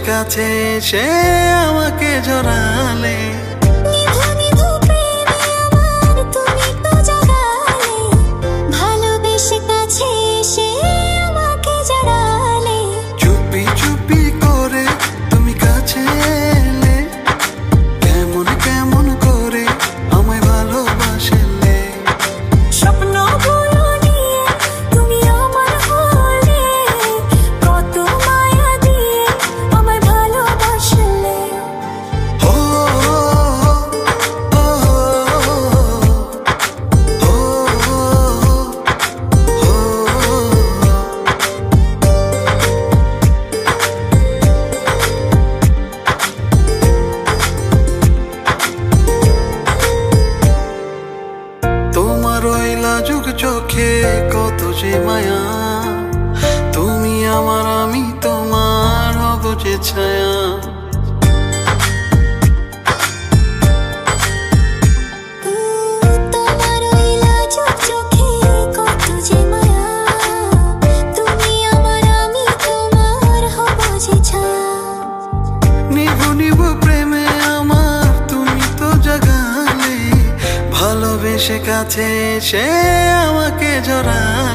কাছে সে আমাকে জড়ালে চুপি চুপি করে তুমি কাছে এলে কেমন কেমন করে আমায় ভালোবাসলে যুগ চোখে কত যে মায়া তুমি আমার আমি তোমার হব যে ছায়া নিভু নিভু প্রেমে আমার তুমি তো জাগালে ভালোবেসে কাছে সে আমাকে জড়া